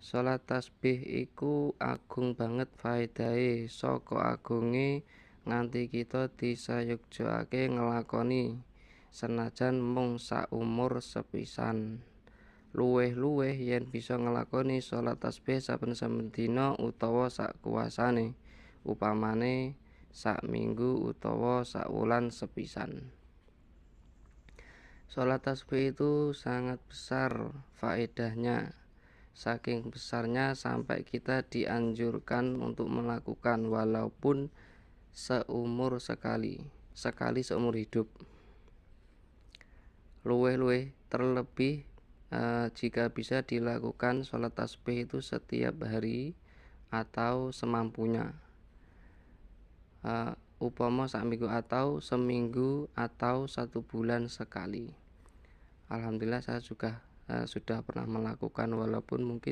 Salat tasbih iku agung banget faedahe. Saka agunge nganti kita disayogjaake nglakoni senajan mung saumur sepisan. Luwih-luwih yen bisa nglakoni salat tasbih saben-saben dina utawa sakuwasane, upamane sak minggu utawa sak wulan sepisan. Salat tasbih itu sangat besar faedahnya. Saking besarnya sampai kita dianjurkan untuk melakukan walaupun seumur sekali seumur hidup. Luwih-luwih terlebih jika bisa dilakukan sholat tasbih itu setiap hari atau semampunya. Upama sak minggu atau seminggu atau 1 bulan sekali. Alhamdulillah saya juga sudah pernah melakukan walaupun mungkin